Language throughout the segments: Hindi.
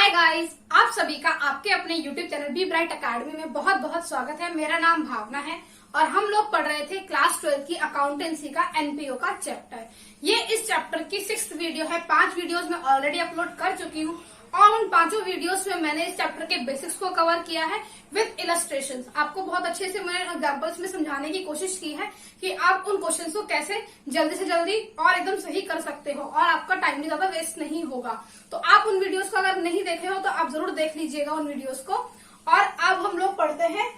हाय गाइस, आप सभी का आपके अपने YouTube channel B bright academy में बहुत बहुत स्वागत है। मेरा नाम भावना है और हम लोग पढ़ रहे थे क्लास 12 की अकाउंटेंसी का एनपीओ का चैप्टर। ये इस चैप्टर की 6th वीडियो है। 5 वीडियोस में ऑलरेडी अपलोड कर चुकी हूँ और उन 5 वीडियोस में मैंने इस चैप्टर के बेसिक्स को कवर किया है विद इलस्ट्रेशंस। आपको बहुत अच्छे से मैंने एग्जांपल्स में समझाने की कोशिश की है कि आप उन क्वेश्चंस को कैसे जल्दी से जल्दी और एकदम सही कर सकते हो और आपका टाइम भी ज्यादा वेस्ट नहीं होगा। तो आप उन वीडियोस को अगर नहीं देखे हो तो आप जरूर देख लीजिएगा उन वीडियोस को। और अब हम लोग पढ़ते हैं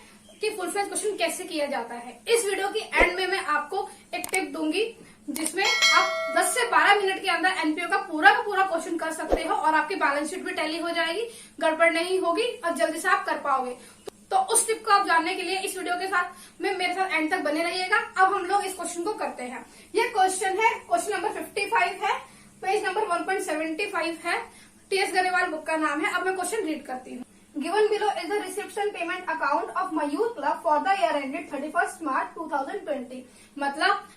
कि फुल फ्रेज क्वेश्चन कैसे किया जाता है। इस वीडियो की एंड में मैं आपको एक टिप दूंगी जिसमें आप 10 से 12 मिनट के अंदर एनपीओ का पूरा क्वेश्चन कर सकते हो और आपकी बैलेंस शीट भी टैली हो जाएगी, गड़बड़ नहीं होगी और जल्दी से आप कर पाओगे। तो उस टिप को आप जानने के लिए इस वीडियो के साथ में मेरे साथ एंड तक बने रहिएगा। अब हम लोग इस क्वेश्चन को करते हैं। ये क्वेश्चन है, क्वेश्चन नंबर 55 है, पेज नंबर 1.75 है, टीएस गरेवाल बुक का नाम है। अब मैं क्वेश्चन रीड करती हूँ। Given below is the reception payment account of Mayur Club for the year ended 31st March 2020। मतलब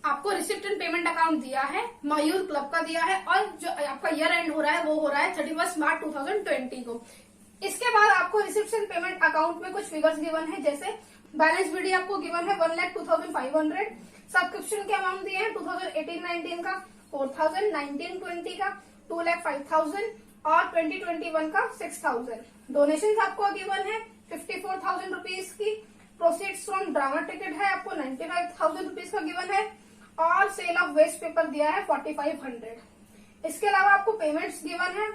आपको रिसिप्ट एंड पेमेंट अकाउंट दिया है, मयूर क्लब का दिया है और जो आपका ईयर एंड हो रहा है वो हो रहा है 31 मार्च 2020 को। इसके बाद आपको रिसिप्ट एंड पेमेंट अकाउंट में कुछ फिगर्स गिवन है, जैसे बैलेंस बीडी आपको गिवन है 1,02,500, सब्सक्रिप्शन के अमाउंट दिए हैं 2018-19 का 4,000, 19-20 का 2,05,000 और 2021 का 6,000। डोनेशन आपको गिवन है 54,000 रुपीज की। प्रोसीड्स फ्रॉम ड्रामा टिकट है आपको 95,000 रुपीज का गिवन है और सेल ऑफ वेस्ट पेपर दिया है 4,500। इसके अलावा आपको पेमेंट्स गिवन है,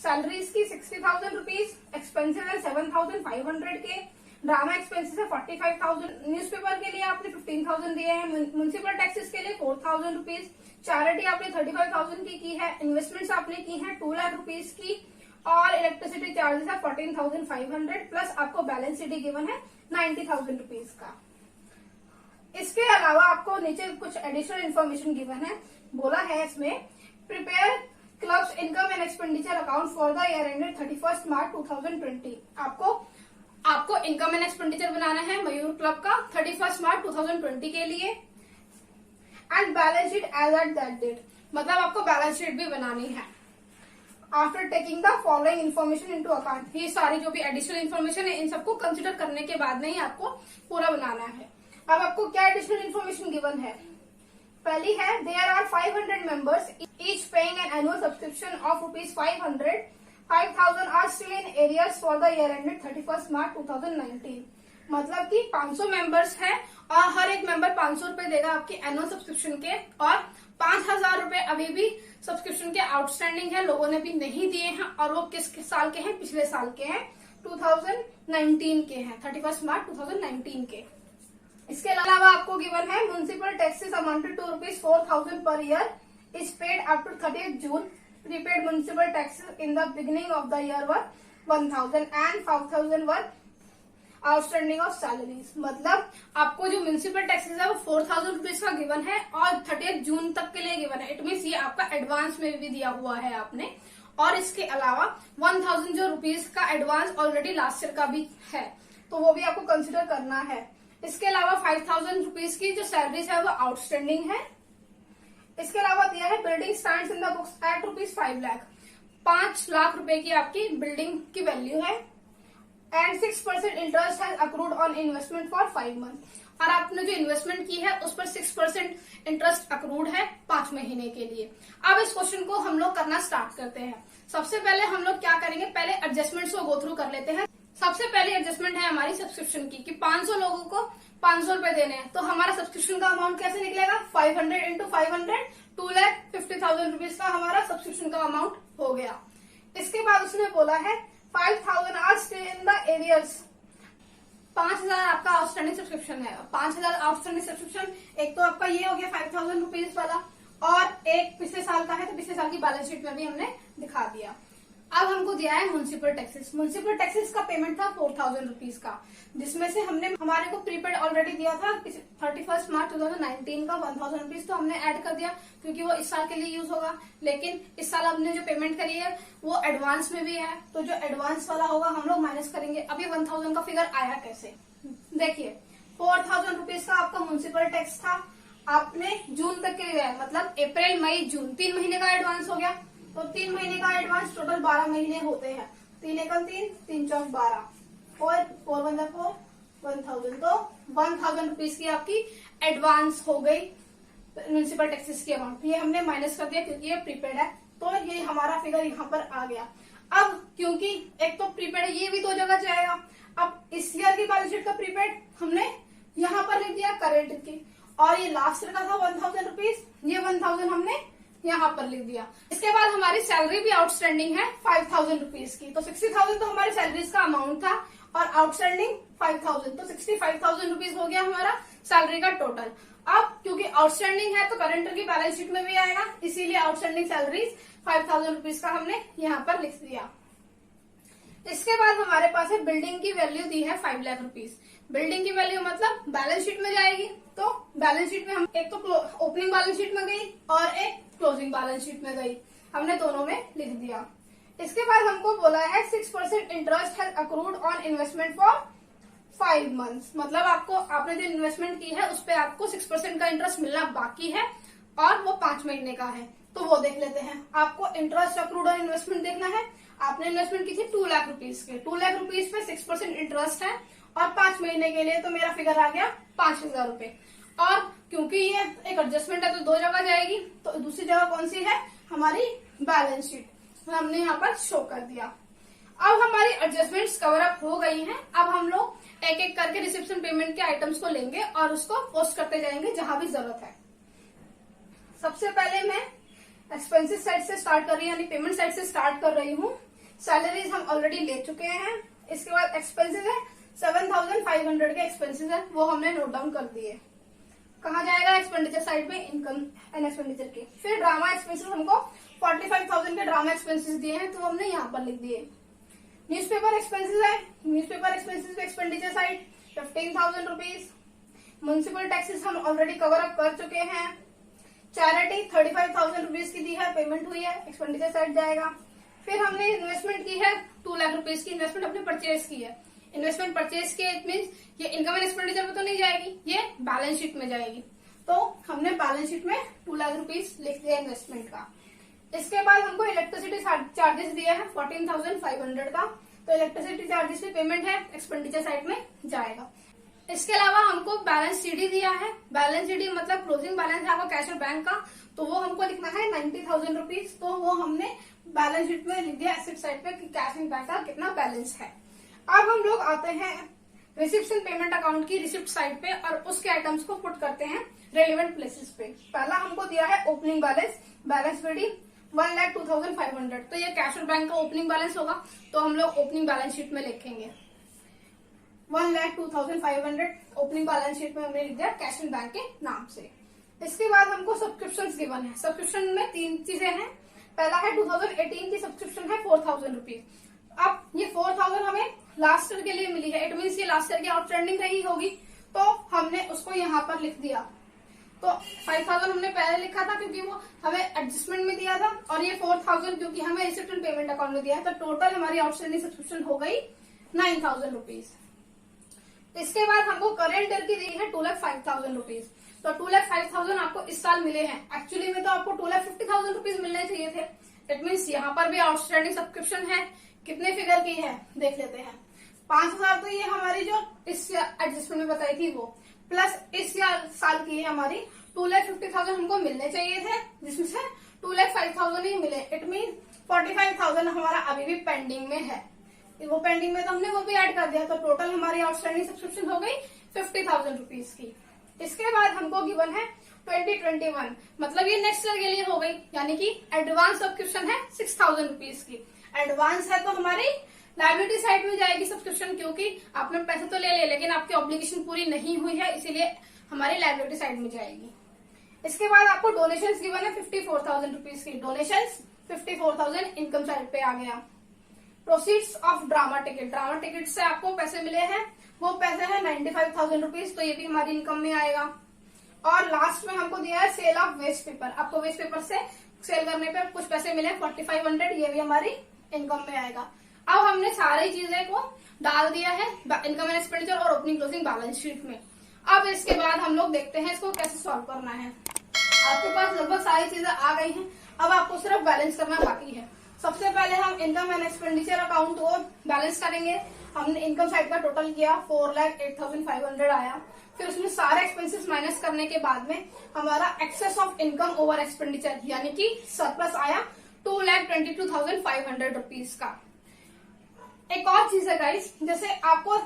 सैलरीज की 60,000 रुपीज, एक्सपेंसेस है 7,500 के, ड्रामा एक्सपेंसेस है 45,000, न्यूज़पेपर के लिए आपने 15,000 दिए हैं, म्युनिसिपल टैक्सेस के लिए 4,000 रुपीज, चैरिटी आपने 35,000 की है, इन्वेस्टमेंट्स आपने की है 2 लाख रुपीज की और इलेक्ट्रिसिटी चार्जेस है 14,500 प्लस आपको बैलेंस शीट गिवन है 90,000 रुपीज का। इसके अलावा आपको नीचे कुछ एडिशनल इन्फॉर्मेशन गिवन है। बोला है इसमें prepare clubs income and expenditure account for the year ended 31 मार्च 2020। आपको इनकम एंड एक्सपेंडिचर बनाना है मयूर क्लब का 31 मार्च 2020 के लिए and balance sheet as at that date. मतलब आपको बैलेंस शीट भी बनानी है। After taking the following information into account, ये सारी जो भी एडिशनल इन्फॉर्मेशन है इन सबको कंसिडर करने के बाद में ही आपको पूरा बनाना है। अब आपको क्या एडिशनल इन्फॉर्मेशन गिवन है? पहली है there are 500 members each paying an annual subscription of ₹500, 5,000 are still in arrears for the year ended 31 March 2019। मतलब कि 500 मेंबर्स हैं और हर एक मेंबर 500 रुपए देगा आपके एनुअल सब्सक्रिप्शन के और 5,000 रुपए अभी भी सब्सक्रिप्शन के आउटस्टैंडिंग है, लोगों ने भी नहीं दिए हैं और वो किस साल के हैं? पिछले साल के हैं, 2019 के हैं, 31 मार्च 2019 के। इसके अलावा आपको गिवन है municipal taxes amounted to ₹4,000 per year is paid up to 30 June. Prepaid municipal taxes in the beginning of the year were 1,000 and 5,000 were outstanding of salaries. मतलब आपको जो म्युनिसिपल टैक्सेस है वो 4,000 रुपीज का गिवन है और 30 जून तक के लिए गिवन है। इट मीन्स ये आपका एडवांस में भी दिया हुआ है आपने। और इसके अलावा 1,000 जो रुपीज का एडवांस ऑलरेडी लास्ट ईयर का भी है तो वो भी आपको कंसिडर करना है। इसके अलावा 5,000 रुपीज की जो सैलरीज है वो आउटस्टैंडिंग है। इसके अलावा दिया है building stands in the books at ₹5 lakh, 5 lakh रुपए की आपकी बिल्डिंग की वैल्यू है एंड 6% इंटरेस्ट है accrued on investment for 5 month. और आपने जो इन्वेस्टमेंट की है उस पर 6% इंटरेस्ट अक्रूड है 5 महीने के लिए। अब इस क्वेश्चन को हम लोग करना स्टार्ट करते हैं। सबसे पहले हम लोग क्या करेंगे, पहले एडजस्टमेंट्स को गो थ्रू कर लेते हैं। सबसे पहले एडजस्टमेंट है हमारी सब्सक्रिप्शन की कि 500 लोगों को 500 रुपए देने हैं, तो हमारा सब्सक्रिप्शन का अमाउंट कैसे निकलेगा? 500 इंटू 500 2,50,000 रुपीज का हमारा सब्सक्रिप्शन का अमाउंट हो गया। इसके बाद उसने बोला है 5,000 are still in the arrears. 5,000 आपका आउटस्टैंडिंग सब्सक्रिप्शन है। 5,000 आउटस्टैंडिंग सब्सक्रिप्शन एक तो आपका ये हो गया 5,000 रुपीज वाला और एक पिछले साल का है तो पिछले साल की बैलेंस शीट में भी हमने दिखा दिया। अब हमको दिया है म्युनिसिपल टैक्सेस। म्युनिसिपल टैक्सेस का पेमेंट था 4,000 रुपीज का, जिसमें से हमने हमारे को प्रीपेड ऑलरेडी दिया था 31 मार्च 2019 का 1,000 रुपीज, तो हमने ऐड कर दिया क्योंकि वो इस साल के लिए यूज होगा। लेकिन इस साल हमने जो पेमेंट करी है वो एडवांस में भी है, तो जो एडवांस वाला होगा हम लोग माइनस करेंगे। अभी 1,000 का फिगर आया कैसे? देखिए 4,000 रुपीज का आपका म्युनिसिपल टैक्स था, आपने जून तक के लिए, मतलब अप्रैल मई जून 3 महीने का एडवांस हो गया। तो 3 महीने का एडवांस, टोटल 12 महीने होते हैं। 3 एकम 3, 3 चौक 12, 4 1 4, 1000। तो 1000 रुपीज की आपकी एडवांस हो गई म्यूनिसिपल टैक्सेस की अमाउंट। ये हमने माइनस कर दिया क्योंकि ये प्रीपेड है, तो ये हमारा फिगर यहाँ पर आ गया। अब क्योंकि एक तो प्रीपेड है, ये भी 2 जगह जाएगा। अब इस ईयर की बैलेंस शीट का प्रीपेड हमने यहाँ पर लिख दिया करेंट की, और ये लास्ट ईयर का था 1000 रुपीज, ये 1000 हमने यहाँ पर लिख दिया। इसके बाद हमारी सैलरी भी आउटस्टैंडिंग है 5000 रुपीज की। तो 60000 तो हमारी सैलरीज का अमाउंट था और आउटस्टैंडिंग 5000, तो 65000 रुपीज हो गया हमारा सैलरी का टोटल। अब क्योंकि आउटस्टैंडिंग है तो करंट की बैलेंस शीट में भी आएगा, इसीलिए आउटस्टैंडिंग सैलरीज 5000 रुपीज का हमने यहाँ पर लिख दिया। इसके बाद हमारे पास है बिल्डिंग की वैल्यू दी है 5 लाख रुपीज। बिल्डिंग की वैल्यू मतलब बैलेंस शीट में जाएगी, तो बैलेंस शीट में हम एक तो ओपनिंग बैलेंस शीट में गई और एक क्लोजिंग बैलेंस शीट में गई, हमने दोनों में लिख दिया। इसके बाद हमको बोला है 6% interest has accrued on investment for 5 months, मतलब आपने जो इन्वेस्टमेंट की है उस पर आपको 6% का इंटरेस्ट मिलना बाकी है और वो 5 महीने का है। तो वो देख लेते हैं। आपको इंटरेस्ट अक्रूड ऑन इन्वेस्टमेंट देखना है। आपने इन्वेस्टमेंट की थी 2 लाख रुपीज के, 2 लाख रुपीज पे 6% इंटरेस्ट है और 5 महीने के लिए, तो मेरा फिगर आ गया 5000 रुपए। और क्योंकि ये एक एडजस्टमेंट है तो 2 जगह जाएगी, तो दूसरी जगह कौन सी है, हमारी बैलेंस शीट, हमने यहाँ पर शो कर दिया। अब हमारी एडजस्टमेंट्स कवर अप हो गई हैं। अब हम लोग एक एक करके रिसेप्शन पेमेंट के आइटम्स को लेंगे और उसको पोस्ट करते जाएंगे जहां भी जरूरत है। सबसे पहले मैं एक्सपेंसेस साइड से स्टार्ट कर रही हूँ, यानी पेमेंट साइड से स्टार्ट कर रही हूँ। सैलरीज हम ऑलरेडी ले चुके हैं। इसके बाद एक्सपेंसेस है 7500 के एक्सपेंसेस है, वो हमने नोट डाउन कर दिए। कहाँ जाएगा, एक्सपेंडिचर साइड में, इनकम एंड एक्सपेंडिचर के। फिर ड्रामा एक्सपेंसेस हमको 45000 के ड्रामा एक्सपेंसेस दिए हैं, तो हमने यहाँ पर लिख दिए। न्यूज़पेपर एक्सपेंसेस है, न्यूज़पेपर एक्सपेंसेस पे expenditure side 15000 rupees. Municipal taxes हम ऑलरेडी कवर अप कर चुके हैं। चैरिटी 35000 रुपीज की दी है, पेमेंट हुई है, एक्सपेंडिचर साइड जाएगा। फिर हमने इन्वेस्टमेंट की है 2 लाख रुपीज की, इन्वेस्टमेंट अपने परचेज की है। इन्वेस्टमेंट परचेज के इट मीन ये इनकम एंड एक्सपेंडिचर में तो नहीं जाएगी, ये बैलेंस शीट में जाएगी, तो हमने बैलेंस शीट में 2 लाख रुपीज लिख दिया इन्वेस्टमेंट का। इसके बाद हमको इलेक्ट्रिसिटी चार्जेस दिया है 14500 का, तो इलेक्ट्रिसिटी चार्जेस की पेमेंट है, एक्सपेंडिचर साइड में जाएगा। इसके अलावा हमको बैलेंस सीडी दिया है। बैलेंस सीडी मतलब क्लोजिंग बैलेंस है आपका कैश और बैंक का, तो वो हमको लिखना है 90000 रुपीज, तो वो हमने बैलेंस शीट में लिख दिया एसेट साइड पे कि कैश एंड बैंक का कितना बैलेंस है। अब हम लोग आते हैं रिसिप्शन पेमेंट अकाउंट की रिसिप्ट साइड पे और उसके आइटम्स को पुट करते हैं रेलिवेंट प्लेसेस पे। पहला हमको दिया है ओपनिंग बैलेंस, बैलेंस सीडी 1,02,500, तो ये कैश और बैंक का ओपनिंग बैलेंस होगा, तो हम लोग ओपनिंग बैलेंस शीट में लिखेंगे 1,02,500 ओपनिंग बैलेंस शीट में हमने लिख दिया कैश एंड बैंक के नाम से। इसके बाद हमको सब्सक्रिप्शन गिवन है। सब्सक्रिप्शन में 3 चीजें हैं। पहला है 2018 की सब्सक्रिप्शन है 4000 रुपीज। अब ये 4000 हमें लास्ट ईयर के लिए मिली है, इट मीन्स ये लास्ट ईयर की आउटस्टैंडिंग रही होगी, तो हमने उसको यहाँ पर लिख दिया। तो 5000 हमने पहले लिखा था क्योंकि वो हमें एडजस्टमेंट में दिया था, और ये 4000 क्योंकि हमें रिसिप्ट एंड पेमेंट अकाउंट में दिया है, तो टोटल हमारी आउटस्टैंडिंग सब्सक्रिप्शन हो गई 9000 रुपीज। इसके बाद हमको करेंट ईयर की दी है 2,05,000 रुपीज, तो 2,05,000 आपको इस साल मिले हैं। एक्चुअली में तो आपको 2,50,000 रुपीज मिलने चाहिए थे। इट मीन्स यहाँ पर भी आउटस्टैंडिंग सब्सक्रिप्शन है, कितने फिगर की है देख लेते हैं। 5000 तो ये हमारी जो इस एडजस्टमेंट में बताई थी वो, प्लस इस साल की है हमारी 2,50,000 हमको मिलने चाहिए थे, जिसमें से 2,05,000 ही मिले। इट मीन 45,000 हमारा अभी भी पेंडिंग में है, वो पेंडिंग में तो हमने वो भी ऐड कर दिया, तो टोटल हमारी आउटस्टैंडिंग सब्सक्रिप्शन हो गई 50,000 रुपीज की। इसके बाद हमको गिवन है 2021, मतलब ये नेक्स्ट ईयर के लिए हो गई, यानी कि एडवांस सब्सक्रिप्शन है 6,000 रुपीज की। एडवांस है तो हमारी लायबिलिटी साइड में जाएगी सब्सक्रिप्शन, क्योंकि आपने पैसे तो ले लेकिन आपकी ऑब्लिगेशन पूरी नहीं हुई है, इसीलिए हमारी लायबिलिटी साइड में जाएगी। इसके बाद आपको डोनेशंस गिवन है 54,000 रुपीज की। डोनेशंस 54,000 इनकम साइड पे आ गया। Proceeds of drama ticket, drama ticket से आपको पैसे मिले हैं, वो पैसे है 95,000 रुपीज, तो ये भी हमारी इनकम में आएगा। और लास्ट में हमको दिया है सेल ऑफ वेस्ट पेपर, आपको वेस्ट पेपर से सेल करने पे कुछ पैसे मिले 4500, ये भी हमारी इनकम में आएगा। अब हमने सारी चीजें को डाल दिया है इनकम एंड एक्सपेंडिचर और ओपनिंग क्लोजिंग बैलेंस शीट में। अब इसके बाद हम लोग देखते हैं इसको कैसे सॉल्व करना है। आपके पास लगभग सारी चीजें आ गई हैं। अब आपको सिर्फ बैलेंस करना बाकी है। सबसे पहले हम इनकम एंड एक्सपेंडिचर अकाउंट को बैलेंस करेंगे। हमने इनकम साइड का टोटल किया, 4,08,500 आया। फिर उसमें सारे एक्सपेंसेस माइनस करने के बाद में हमारा excess of income over expenditure यानी कि सरप्लस आया 2,22,500 रुपीज का। एक और चीज है गाइस, जैसे आपको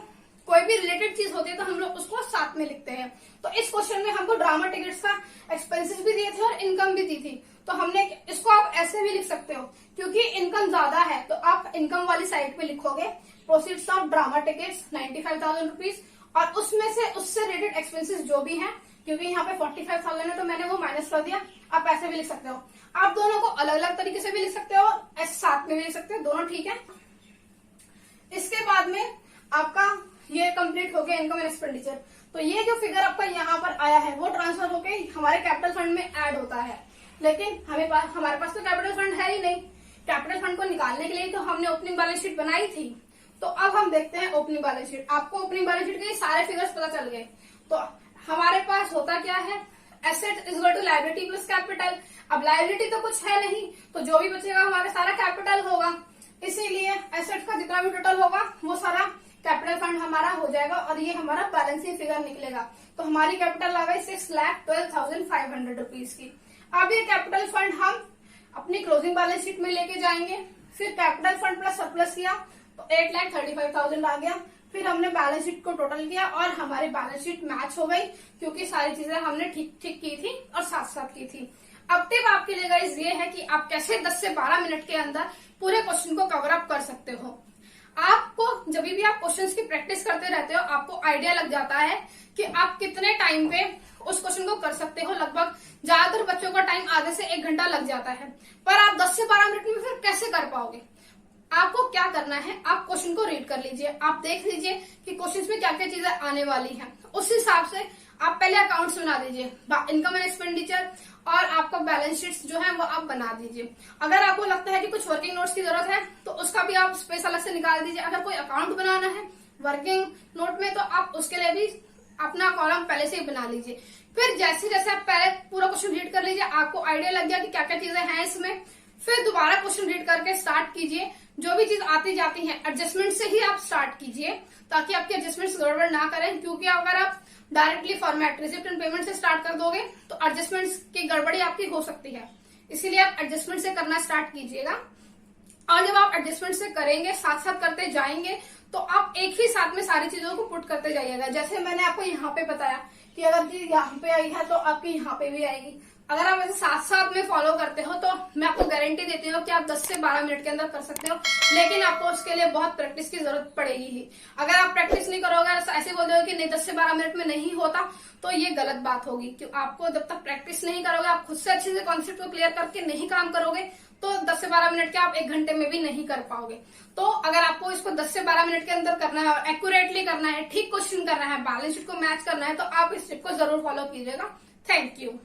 कोई भी रिलेटेड चीज होती है तो हम लोग उसको साथ में लिखते हैं। तो इस क्वेश्चन में हमको ड्रामा टिकट्स का एक्सपेंसेस भी दिए थे और इनकम भी दी थी, तो हमने इसको आप ऐसे भी लिख सकते हो, क्योंकि इनकम ज्यादा है तो आप इनकम वाली साइड पे लिखोगे proceeds of drama tickets 95,000 rupees, और उसमें से उससे रिलेटेड एक्सपेंसेस जो भी है, क्योंकि यहाँ पे 45,000 है तो मैंने वो माइनस कर दिया। आप ऐसे भी लिख सकते हो। आप दोनों को अलग अलग तरीके से भी लिख सकते हो, ऐसे साथ में भी लिख सकते हो, दोनों ठीक है। इसके बाद में आपका ये कंप्लीट हो गया इनकम एंड एक्सपेंडिचर। तो ये जो फिगर आपका यहाँ पर आया है वो ट्रांसफर होके हमारे कैपिटल फंड में ऐड होता है, लेकिन हमारे पास तो कैपिटल फंड है ही नहीं। कैपिटल फंड को निकालने के लिए तो हमने ओपनिंग बैलेंस शीट बनाई थी। तो अब हम देखते हैं ओपनिंग बैलेंस शीट। आपको ओपनिंग बैलेंस शीट के सारे फिगर्स पता चल गए। तो हमारे पास होता क्या है, asset is equal to liability plus capital. अब लायबिलिटी तो कुछ है नहीं, तो जो भी बचेगा हमारा सारा कैपिटल होगा, इसीलिए एसेट का जितना भी टोटल होगा वो सारा कैपिटल फंड हमारा हो जाएगा और ये हमारा बैलेंसिंग फिगर निकलेगा। तो हमारी कैपिटल आ गई 6,12,500 रुपीज की। अब ये कैपिटल फंड हम अपनी क्लोजिंग बैलेंस शीट में लेके जाएंगे। फिर कैपिटल फंड प्लस सरप्लस किया तो 8,35,000 आ गया। फिर हमने बैलेंस शीट को टोटल किया और हमारी बैलेंस शीट मैच हो गई, क्योंकि सारी चीजें हमने ठीक ठीक की थी और साथ साथ की थी। अब टिप आपके लिए गाइस ये है कि आप कैसे 10 से 12 मिनट के अंदर पूरे क्वेश्चन को कवर अप कर सकते हो। आपको जब भी आप क्वेश्चंस की प्रैक्टिस करते रहते हो, आपको आइडिया लग जाता है कि आप कितने टाइम पे उस क्वेश्चन को कर सकते हो। लगभग ज्यादातर बच्चों का टाइम आधे से 1 घंटा लग जाता है, पर आप 10 से 12 मिनट में फिर कैसे कर पाओगे। आपको क्या करना है, आप क्वेश्चन को रीड कर लीजिए, आप देख लीजिए कि क्वेश्चन में क्या क्या चीजें आने वाली हैं। उस हिसाब से आप पहले अकाउंट्स बना दीजिए, इनकम एंड एक्सपेंडिचर, और आपका बैलेंस शीट्स जो है वो आप बना दीजिए। अगर आपको लगता है कि कुछ वर्किंग नोट्स की जरूरत है तो उसका भी आप स्पेस अलग से निकाल दीजिए। अगर कोई अकाउंट बनाना है वर्किंग नोट में तो आप उसके लिए भी अपना कॉलम पहले से ही बना लीजिए। फिर जैसे जैसे आप पहले पूरा क्वेश्चन रीड कर लीजिए, आपको आइडिया लग गया कि क्या क्या चीजें हैं इसमें, फिर दोबारा क्वेश्चन रीड करके स्टार्ट कीजिए। जो भी चीज आती जाती है एडजस्टमेंट से ही आप स्टार्ट कीजिए, ताकि आपके एडजस्टमेंट्स गड़बड़ ना करें। क्योंकि अगर आप directly format receipt and payment से स्टार्ट कर दोगे तो एडजस्टमेंट्स की गड़बड़ी आपकी हो सकती है, इसीलिए आप एडजस्टमेंट से करना स्टार्ट कीजिएगा। और जब आप एडजस्टमेंट से करेंगे, साथ साथ करते जाएंगे, तो आप एक ही साथ में सारी चीजों को पुट करते जाइएगा। जैसे मैंने आपको यहाँ पे बताया कि अगर चीज यहाँ पे आई है तो आपकी यहाँ पे भी आएगी। अगर आप ऐसे साथ साथ में फॉलो करते हो तो मैं आपको गारंटी देती हूँ कि आप 10 से 12 मिनट के अंदर कर सकते हो, लेकिन आपको उसके लिए बहुत प्रैक्टिस की जरूरत पड़ेगी ही। अगर आप प्रैक्टिस नहीं करोगे, ऐसे बोल दोगे कि नहीं 10 से 12 मिनट में नहीं होता, तो ये गलत बात होगी। क्यों, आपको जब तक प्रैक्टिस नहीं करोगे, आप खुद से अच्छे से कॉन्सेप्ट को क्लियर करके नहीं काम करोगे, तो 10 से 12 मिनट के आप 1 घंटे में भी नहीं कर पाओगे। तो अगर आपको इसको 10 से 12 मिनट के अंदर करना है और एक्यूरेटली करना है, ठीक क्वेश्चन करना है, बैलेंस शीट को मैच करना है, तो आप इस टिप को जरूर फॉलो कीजिएगा। Thank you.